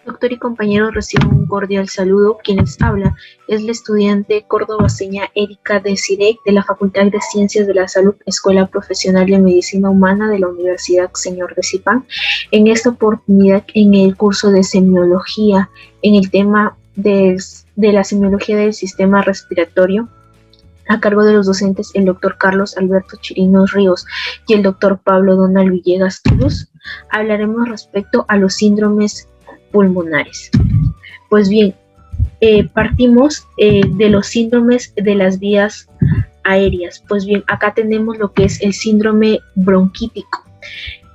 Doctor y compañero, reciban un cordial saludo. Quien les habla es la estudiante cordobaseña Erika Desiré de la Facultad de Ciencias de la Salud, Escuela Profesional de Medicina Humana de la Universidad Señor de Zipán. En esta oportunidad, en el curso de semiología, en el tema de la semiología del sistema respiratorio, a cargo de los docentes el doctor Carlos Alberto Chirinos Ríos y el doctor Pablo Donald Villegas Cruz, hablaremos respecto a los síndromes pulmonares. Pues bien, partimos de los síndromes de las vías aéreas. Pues bien, acá tenemos lo que es el síndrome bronquítico.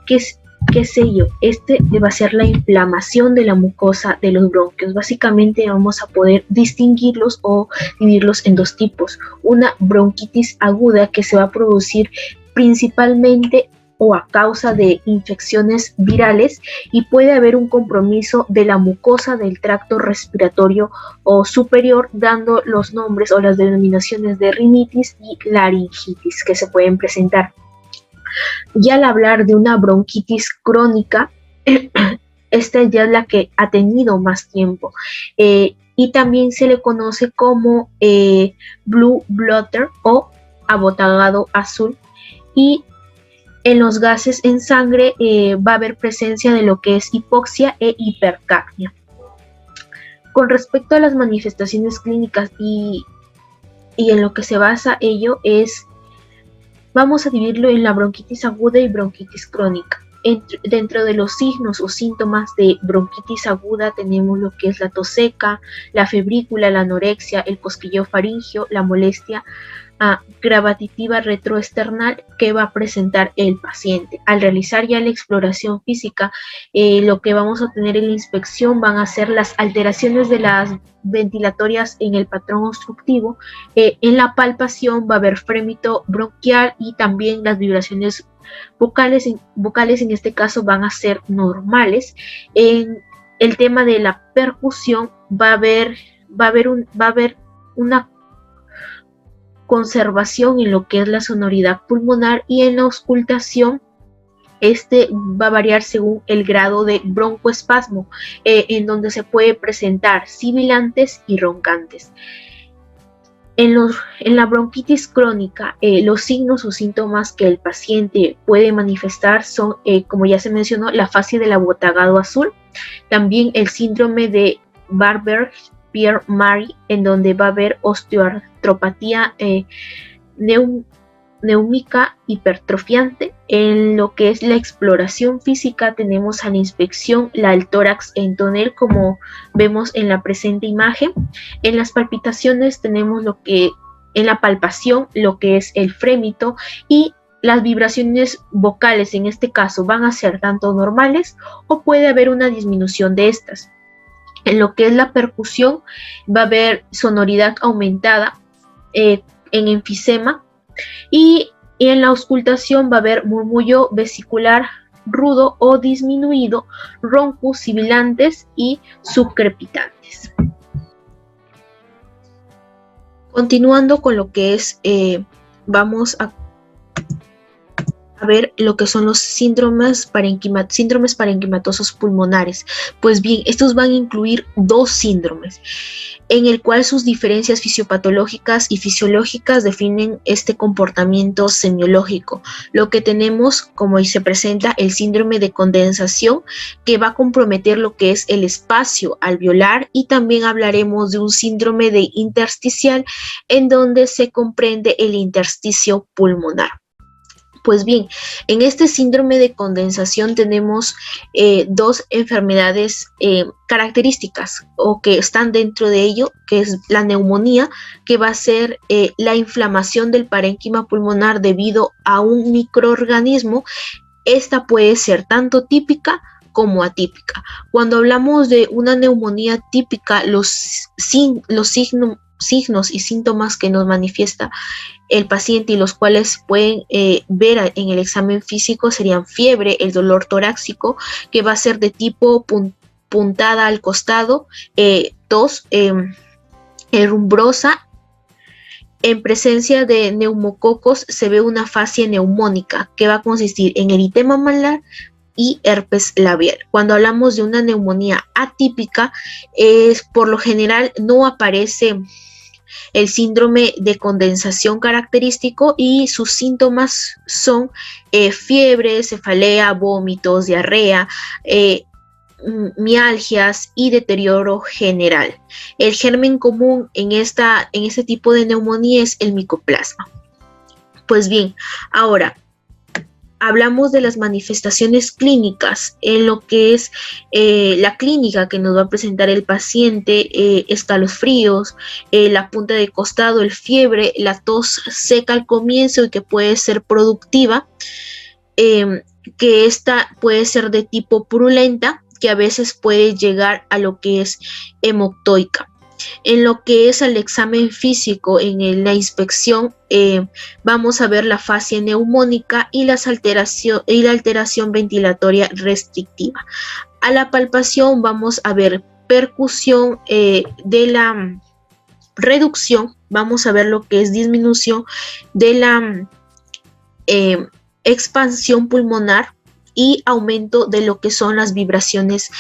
¿Qué es ello? Este va a ser la inflamación de la mucosa de los bronquios. Básicamente vamos a poder distinguirlos o dividirlos en dos tipos. Una bronquitis aguda que se va a producir principalmente o a causa de infecciones virales, y puede haber un compromiso de la mucosa del tracto respiratorio o superior, dando los nombres o las denominaciones de rinitis y laringitis que se pueden presentar. Ya al hablar de una bronquitis crónica, esta ya es la que ha tenido más tiempo, y también se le conoce como blue blotter o abotagado azul, y en los gases en sangre va a haber presencia de lo que es hipoxia e hipercapnia. Con respecto a las manifestaciones clínicas y en lo que se basa ello es, vamos a dividirlo en la bronquitis aguda y bronquitis crónica. Dentro de los signos o síntomas de bronquitis aguda tenemos lo que es la tos seca, la febrícula, la anorexia, el cosquilleo faríngeo, la molestia gravativa retroesternal que va a presentar el paciente. Al realizar ya la exploración física, lo que vamos a tener en la inspección van a ser las alteraciones de las ventilatorias en el patrón obstructivo. En la palpación va a haber frémito bronquial y también las vibraciones vocales en este caso van a ser normales. En el tema de la percusión va a haber una conservación en lo que es la sonoridad pulmonar, y en la auscultación va a variar según el grado de broncoespasmo, en donde se puede presentar sibilantes y roncantes. En la bronquitis crónica, los signos o síntomas que el paciente puede manifestar son, como ya se mencionó, la fase del abotagado azul, también el síndrome de Barber-Pierre-Marie, en donde va a haber osteoartropatía neúmica hipertrofiante. En lo que es la exploración física tenemos a la inspección el tórax en tonel, como vemos en la presente imagen. En las palpitaciones tenemos en la palpación lo que es el frémito, y las vibraciones vocales en este caso van a ser tanto normales o puede haber una disminución de estas. En lo que es la percusión va a haber sonoridad aumentada en enfisema, y en la auscultación va a haber murmullo vesicular rudo o disminuido, roncos, sibilantes y subcrepitantes. Continuando con lo que es, vamos a ver lo que son los síndromes parenquimatosos pulmonares. Pues bien, estos van a incluir dos síndromes, en el cual sus diferencias fisiopatológicas y fisiológicas definen este comportamiento semiológico. Lo que tenemos, como se presenta, el síndrome de condensación, que va a comprometer lo que es el espacio alveolar, y también hablaremos de un síndrome de intersticial, en donde se comprende el intersticio pulmonar. Pues bien, en este síndrome de condensación tenemos dos enfermedades características o que están dentro de ello, que es la neumonía, que va a ser la inflamación del parénquima pulmonar debido a un microorganismo. Esta puede ser tanto típica como atípica. Cuando hablamos de una neumonía típica, los signos y síntomas que nos manifiesta el paciente y los cuales pueden ver en el examen físico serían fiebre, el dolor torácico, que va a ser de tipo puntada al costado, tos rumbrosa. En presencia de neumococos se ve una fascia neumónica, que va a consistir en eritema malar, y herpes labial. Cuando hablamos de una neumonía atípica, por lo general no aparece el síndrome de condensación característico y sus síntomas son fiebre, cefalea, vómitos, diarrea, mialgias y deterioro general. El germen común en este tipo de neumonía es el micoplasma. Pues bien, ahora hablamos de las manifestaciones clínicas. En lo que es la clínica que nos va a presentar el paciente, escalofríos, la punta de costado, el fiebre, la tos seca al comienzo y que puede ser productiva, que esta puede ser de tipo purulenta, que a veces puede llegar a lo que es hemoctoica. En lo que es el examen físico, en la inspección, vamos a ver la fascia neumónica y la alteración ventilatoria restrictiva. A la palpación vamos a ver percusión de la reducción, vamos a ver lo que es disminución de la expansión pulmonar y aumento de lo que son las vibraciones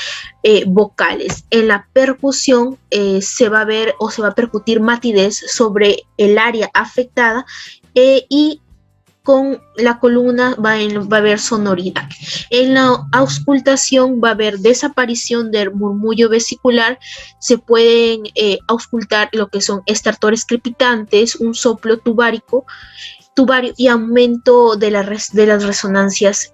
vocales. En la percusión se va a ver o se va a percutir matidez sobre el área afectada y con la columna va a haber sonoridad. En la auscultación va a haber desaparición del murmullo vesicular, se pueden auscultar lo que son estertores crepitantes, un soplo tubario y aumento de las resonancias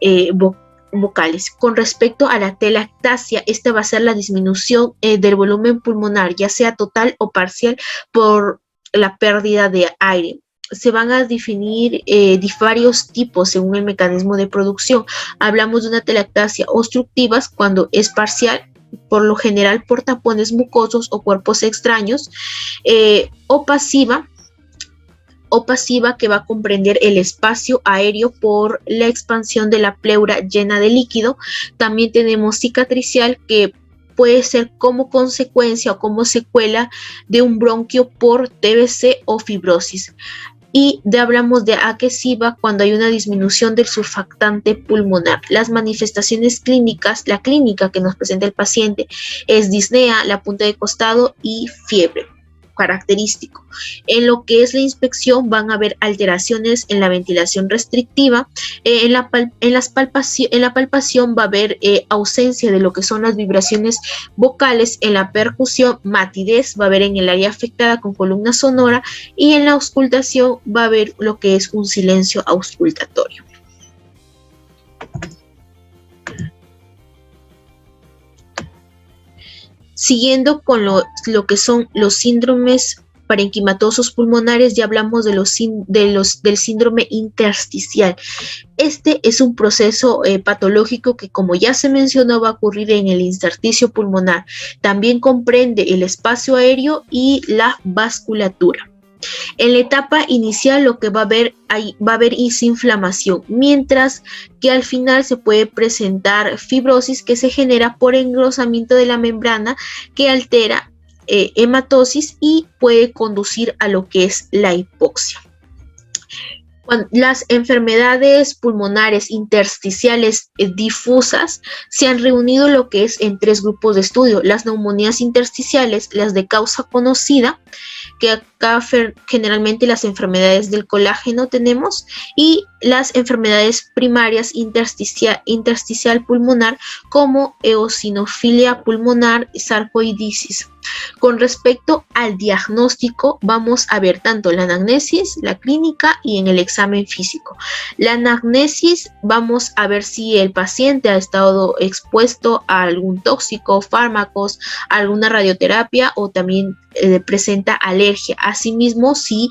vocales. Con respecto a la telactasia, esta va a ser la disminución del volumen pulmonar, ya sea total o parcial por la pérdida de aire. Se van a definir varios tipos según el mecanismo de producción. Hablamos de una telactasia obstructiva cuando es parcial, por lo general por tapones mucosos o cuerpos extraños, o pasiva que va a comprender el espacio aéreo por la expansión de la pleura llena de líquido. También tenemos cicatricial, que puede ser como consecuencia o como secuela de un bronquio por TBC o fibrosis. Y hablamos de aquesiva cuando hay una disminución del surfactante pulmonar. Las manifestaciones clínicas, la clínica que nos presenta el paciente es disnea, la punta de costado y fiebre característico. En lo que es la inspección van a haber alteraciones en la ventilación restrictiva, en la palpación va a haber ausencia de lo que son las vibraciones vocales, en la percusión matidez va a haber en el área afectada con columna sonora y en la auscultación va a haber lo que es un silencio auscultatorio. Siguiendo con lo que son los síndromes parenquimatosos pulmonares, ya hablamos del síndrome intersticial. Este es un proceso patológico que, como ya se mencionó, va a ocurrir en el intersticio pulmonar. También comprende el espacio aéreo y la vasculatura. En la etapa inicial lo que va a haber es inflamación, mientras que al final se puede presentar fibrosis que se genera por engrosamiento de la membrana que altera hematosis y puede conducir a lo que es la hipoxia. Las enfermedades pulmonares intersticiales difusas se han reunido lo que es en 3 grupos de estudio: las neumonías intersticiales, las de causa conocida, que acá generalmente las enfermedades del colágeno tenemos, y las enfermedades primarias intersticial pulmonar como eosinofilia pulmonar y sarcoiditis. Con respecto al diagnóstico, vamos a ver tanto la anamnesis, la clínica y en el examen físico. La anamnesis, vamos a ver si el paciente ha estado expuesto a algún tóxico, fármacos, alguna radioterapia o también presenta alergia. Asimismo, si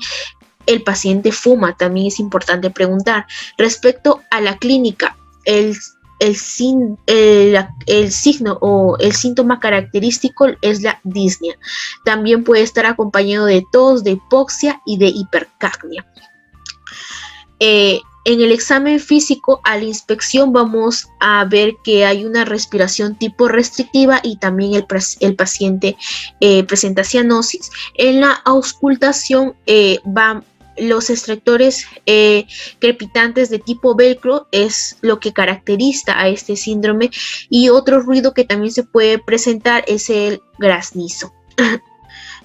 el paciente fuma, también es importante preguntar. Respecto a la clínica, el signo o el síntoma característico es la disnea. También puede estar acompañado de tos, de hipoxia y de hipercapnia. En el examen físico, a la inspección vamos a ver que hay una respiración tipo restrictiva y también el paciente presenta cianosis. En la auscultación los extractores crepitantes de tipo velcro es lo que caracteriza a este síndrome, y otro ruido que también se puede presentar es el graznizo.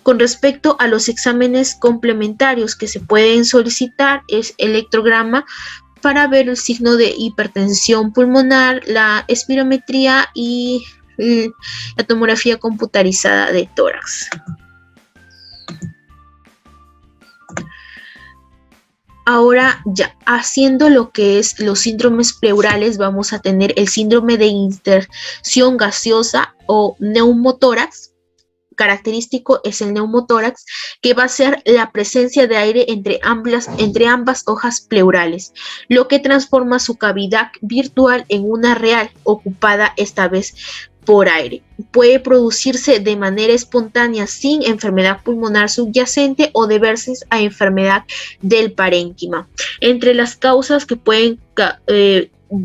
Con respecto a los exámenes complementarios que se pueden solicitar, es electrograma para ver el signo de hipertensión pulmonar, la espirometría y la tomografía computarizada de tórax. Ahora ya haciendo lo que es los síndromes pleurales, vamos a tener el síndrome de interstición gaseosa o neumotórax. Característico es el neumotórax, que va a ser la presencia de aire entre ambas hojas pleurales, lo que transforma su cavidad virtual en una real, ocupada esta vez por aire. Puede producirse de manera espontánea sin enfermedad pulmonar subyacente o deberse a enfermedad del parénquima. Entre las causas que pueden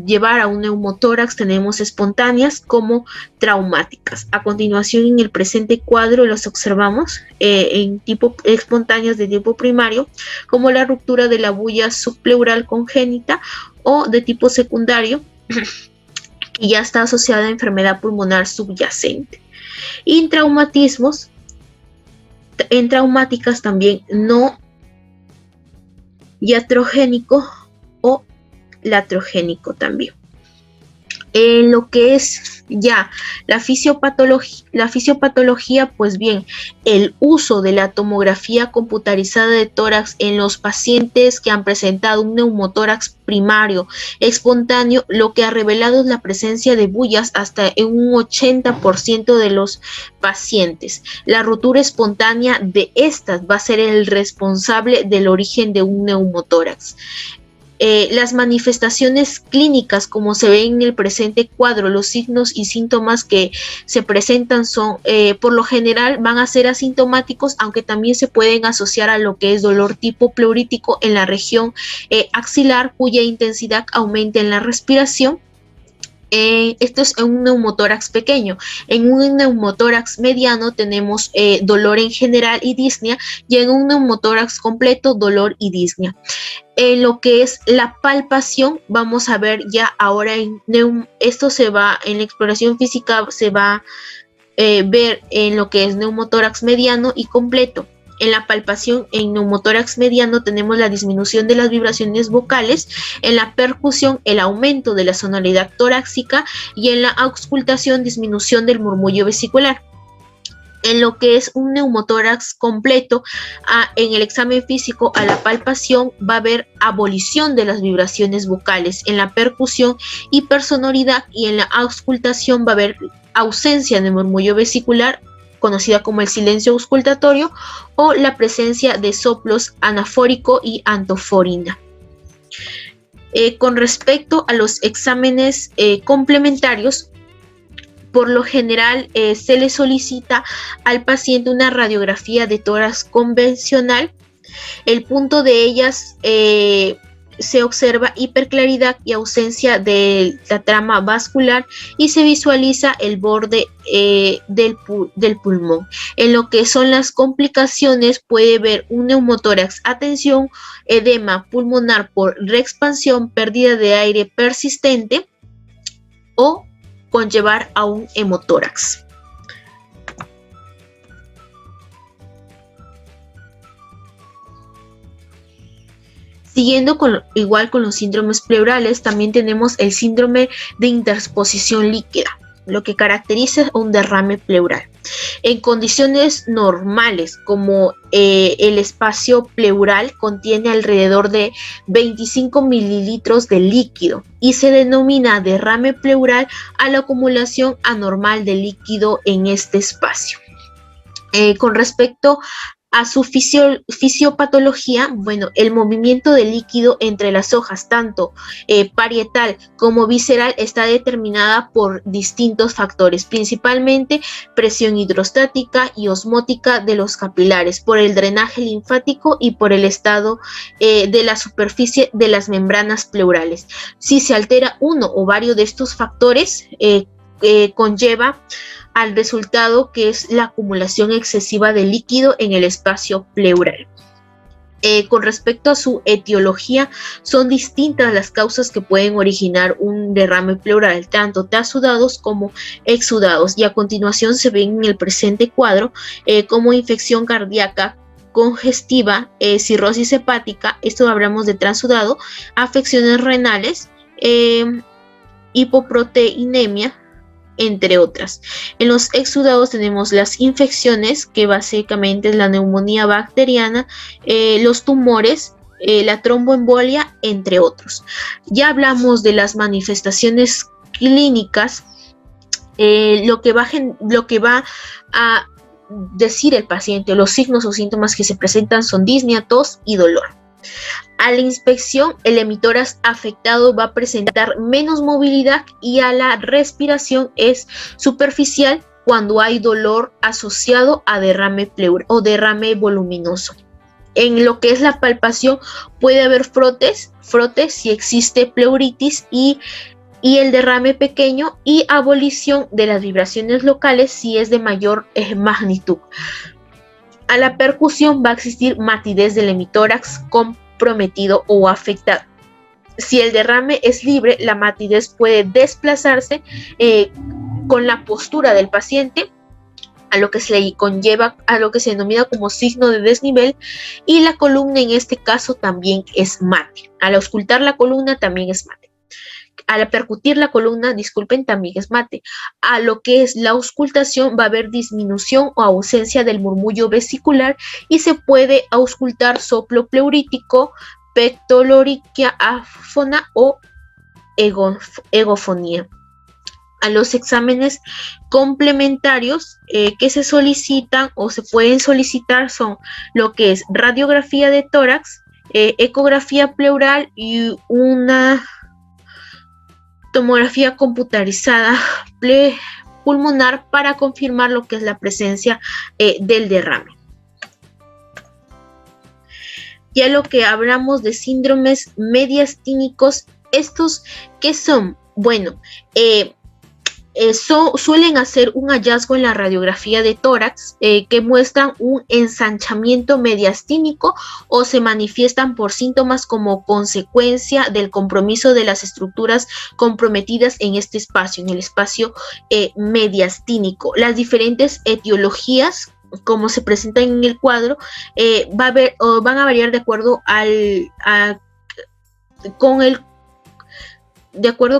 llevar a un neumotórax tenemos espontáneas como traumáticas. A continuación, en el presente cuadro los observamos en tipo espontáneas de tipo primario, como la ruptura de la bulla subpleural congénita, o de tipo secundario, que ya está asociada a enfermedad pulmonar subyacente. Y en traumáticas también no iatrogénico o latrogénico también. En lo que es ya la fisiopatología, pues bien, el uso de la tomografía computarizada de tórax en los pacientes que han presentado un neumotórax primario espontáneo, lo que ha revelado es la presencia de bullas hasta en un 80% de los pacientes. La rotura espontánea de estas va a ser el responsable del origen de un neumotórax. Las manifestaciones clínicas, como se ve en el presente cuadro, los signos y síntomas que se presentan son, por lo general, van a ser asintomáticos, aunque también se pueden asociar a lo que es dolor tipo pleurítico en la región axilar, cuya intensidad aumenta en la respiración. Esto es en un neumotórax pequeño. En un neumotórax mediano tenemos dolor en general y disnea, y en un neumotórax completo dolor y disnea. En lo que es la palpación, vamos a ver ya ahora esto se va en la exploración física, se va a ver en lo que es neumotórax mediano y completo. En la palpación en neumotórax mediano tenemos la disminución de las vibraciones vocales, en la percusión el aumento de la sonoridad torácica, y en la auscultación disminución del murmullo vesicular. En lo que es un neumotórax completo, en el examen físico a la palpación va a haber abolición de las vibraciones vocales, en la percusión hipersonoridad, y en la auscultación va a haber ausencia de murmullo vesicular, conocida como el silencio auscultatorio, o la presencia de soplos anafórico y antoforina. Con respecto a los exámenes complementarios, por lo general se le solicita al paciente una radiografía de tórax convencional. El punto de ellas se observa hiperclaridad y ausencia de la trama vascular, y se visualiza el borde del pulmón. En lo que son las complicaciones, puede ver un neumotórax a tensión, edema pulmonar por reexpansión, pérdida de aire persistente, o conllevar a un hemotórax. Siguiendo igual con los síndromes pleurales, también tenemos el síndrome de interposición líquida, lo que caracteriza un derrame pleural. En condiciones normales, como el espacio pleural contiene alrededor de 25 mililitros de líquido, y se denomina derrame pleural a la acumulación anormal de líquido en este espacio. Con respecto a su fisiopatología, bueno, el movimiento de líquido entre las hojas, tanto parietal como visceral, está determinada por distintos factores, principalmente presión hidrostática y osmótica de los capilares, por el drenaje linfático y por el estado de la superficie de las membranas pleurales. Si se altera uno o varios de estos factores, conlleva al resultado que es la acumulación excesiva de líquido en el espacio pleural. Con respecto a su etiología, son distintas las causas que pueden originar un derrame pleural, tanto trasudados como exudados, y a continuación se ven en el presente cuadro como infección cardíaca congestiva, cirrosis hepática, esto hablamos de transudado, afecciones renales, hipoproteinemia, entre otras. En los exudados tenemos las infecciones, que básicamente es la neumonía bacteriana, los tumores, la tromboembolia, entre otros. Ya hablamos de las manifestaciones clínicas, lo que va a decir el paciente, los signos o síntomas que se presentan son disnea, tos y dolor. A la inspección, el hemitórax afectado va a presentar menos movilidad y a la respiración es superficial cuando hay dolor asociado a derrame pleural o derrame voluminoso. En lo que es la palpación puede haber frotes si existe pleuritis y el derrame pequeño, y abolición de las vibraciones locales si es de mayor magnitud. A la percusión va a existir matidez del hemitórax comprometido o afectado. Si el derrame es libre, la matidez puede desplazarse con la postura del paciente, a lo que se le conlleva, a lo que se denomina como signo de desnivel, y la columna en este caso también es mate. Al auscultar la columna también es mate. Al percutir la columna, también es mate. A lo que es la auscultación va a haber disminución o ausencia del murmullo vesicular y se puede auscultar soplo pleurítico, pectoloriquia áfona o egofonía. A los exámenes complementarios que se solicitan o se pueden solicitar son lo que es radiografía de tórax, ecografía pleural y una tomografía computarizada pulmonar para confirmar lo que es la presencia del derrame. Ya lo que hablamos de síndromes mediastínicos, ¿estos qué son? Bueno, suelen hacer un hallazgo en la radiografía de tórax que muestran un ensanchamiento mediastínico o se manifiestan por síntomas como consecuencia del compromiso de las estructuras comprometidas en este espacio, en el espacio mediastínico. Las diferentes etiologías, como se presentan en el cuadro, van a variar de acuerdo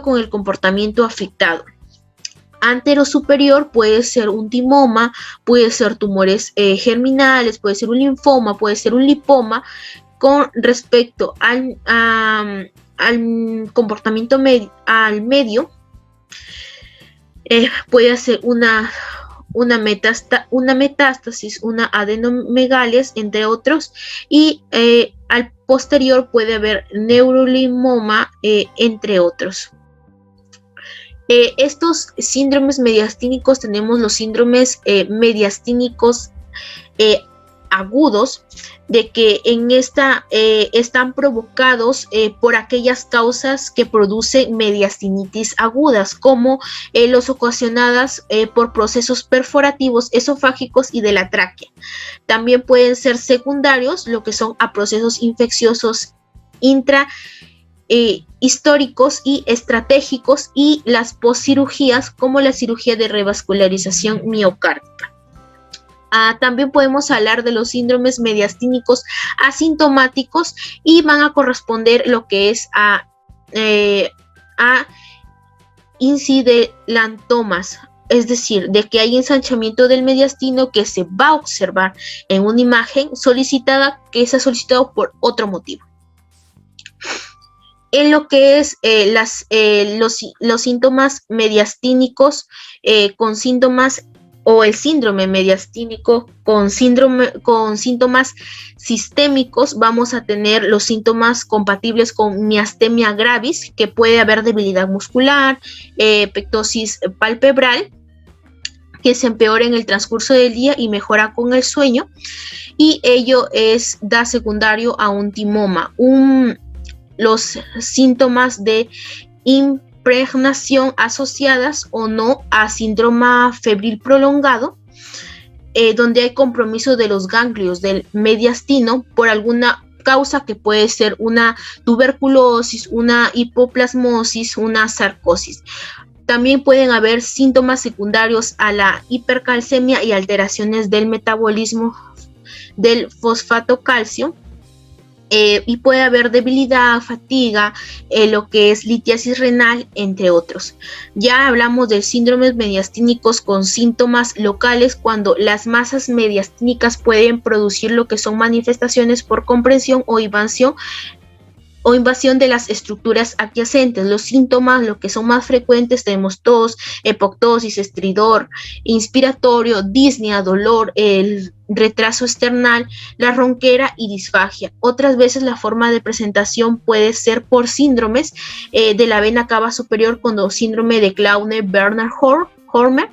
con el comportamiento afectado. Anterosuperior puede ser un timoma, puede ser tumores germinales, puede ser un linfoma, puede ser un lipoma. Con respecto al comportamiento al medio, puede ser una metástasis, una adenomegalias, entre otros, y al posterior puede haber neurolimoma, entre otros. Estos síndromes mediastínicos, tenemos los síndromes mediastínicos agudos, de que en esta están provocados por aquellas causas que producen mediastinitis agudas, como los ocasionadas por procesos perforativos esofágicos y de la tráquea. También pueden ser secundarios, lo que son a procesos infecciosos históricos y estratégicos, y las poscirugías como la cirugía de revascularización miocárdica. También podemos hablar de los síndromes mediastínicos asintomáticos y van a corresponder lo que es a incidentomas, es decir, de que hay ensanchamiento del mediastino que se va a observar en una imagen solicitada que se ha solicitado por otro motivo. En lo que es los síntomas mediastínicos con síntomas, o el síndrome mediastínico con síntomas sistémicos, vamos a tener los síntomas compatibles con miastemia gravis, que puede haber debilidad muscular, pectosis palpebral, que se empeora en el transcurso del día y mejora con el sueño, y ello da secundario a un timoma. Los síntomas de impregnación asociadas o no a síndrome febril prolongado, donde hay compromiso de los ganglios del mediastino por alguna causa, que puede ser una tuberculosis, una hipoplasmosis, una sarcosis. También pueden haber síntomas secundarios a la hipercalcemia y alteraciones del metabolismo del fosfato calcio. Y puede haber debilidad, fatiga, lo que es litiasis renal, entre otros. Ya hablamos de síndromes mediastínicos con síntomas locales, cuando las masas mediastínicas pueden producir lo que son manifestaciones por compresión o invasión de las estructuras adyacentes. Los síntomas, lo que son más frecuentes, tenemos tos, epoctosis, estridor, inspiratorio, disnea, dolor, el retraso esternal, la ronquera y disfagia. Otras veces la forma de presentación puede ser por síndromes de la vena cava superior, como síndrome de Klauner-Bernard-Horner.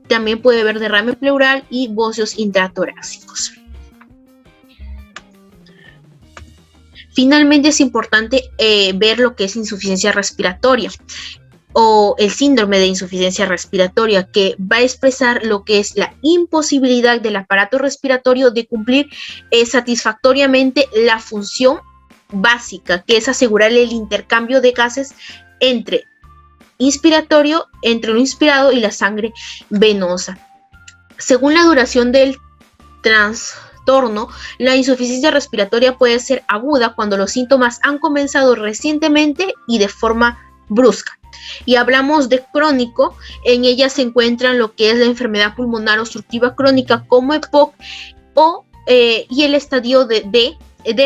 También puede haber derrame pleural y bóceos intratorácicos. Finalmente es importante ver lo que es insuficiencia respiratoria o el síndrome de insuficiencia respiratoria, que va a expresar lo que es la imposibilidad del aparato respiratorio de cumplir satisfactoriamente la función básica, que es asegurar el intercambio de gases entre lo inspirado y la sangre venosa. Según la duración del trastorno, la insuficiencia respiratoria puede ser aguda cuando los síntomas han comenzado recientemente y de forma brusca. Y hablamos de crónico, en ella se encuentran lo que es la enfermedad pulmonar obstructiva crónica como EPOC y el estadio de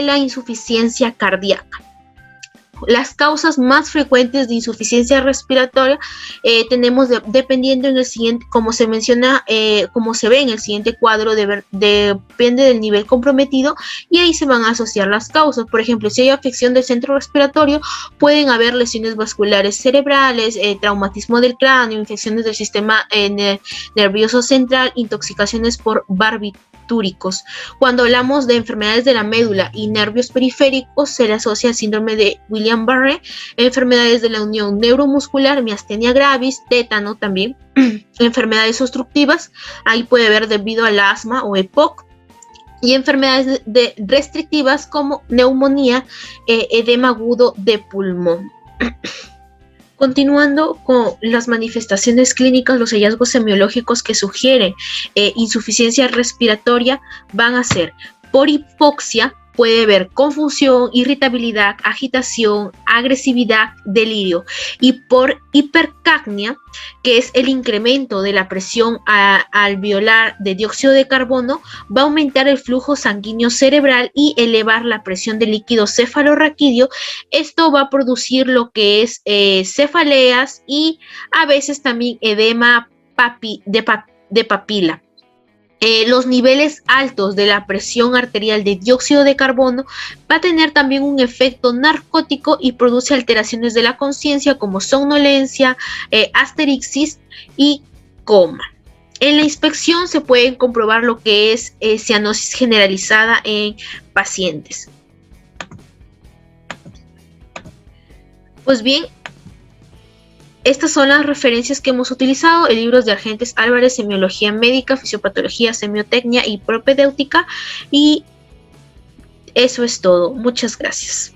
la insuficiencia cardíaca. Las causas más frecuentes de insuficiencia respiratoria tenemos dependiendo en el siguiente, como se menciona, como se ve en el siguiente cuadro, depende del nivel comprometido, y ahí se van a asociar las causas. Por ejemplo, si hay afección del centro respiratorio, pueden haber lesiones vasculares cerebrales, traumatismo del cráneo, infecciones del sistema nervioso central, intoxicaciones por barbitúricos. Cuando hablamos de enfermedades de la médula y nervios periféricos, se le asocia el síndrome de Guillain-Barré, enfermedades de la unión neuromuscular, miastenia gravis, tétano también, enfermedades obstructivas, ahí puede haber debido al asma o EPOC, y enfermedades restrictivas como neumonía, edema agudo de pulmón. Continuando con las manifestaciones clínicas, los hallazgos semiológicos que sugieren insuficiencia respiratoria van a ser: por hipoxia puede haber confusión, irritabilidad, agitación, agresividad, delirio, y por hipercapnia, que es el incremento de la presión alveolar de dióxido de carbono, va a aumentar el flujo sanguíneo cerebral y elevar la presión del líquido cefalorraquídeo. Esto va a producir lo que es cefaleas y a veces también edema de papila. Los niveles altos de la presión arterial de dióxido de carbono va a tener también un efecto narcótico y produce alteraciones de la conciencia como somnolencia, asterixis y coma. En la inspección se pueden comprobar lo que es cianosis generalizada en pacientes. Pues bien, estas son las referencias que hemos utilizado: el libro de Argentes Álvarez, Semiología Médica, Fisiopatología, Semiotecnia y Propedéutica. Y eso es todo. Muchas gracias.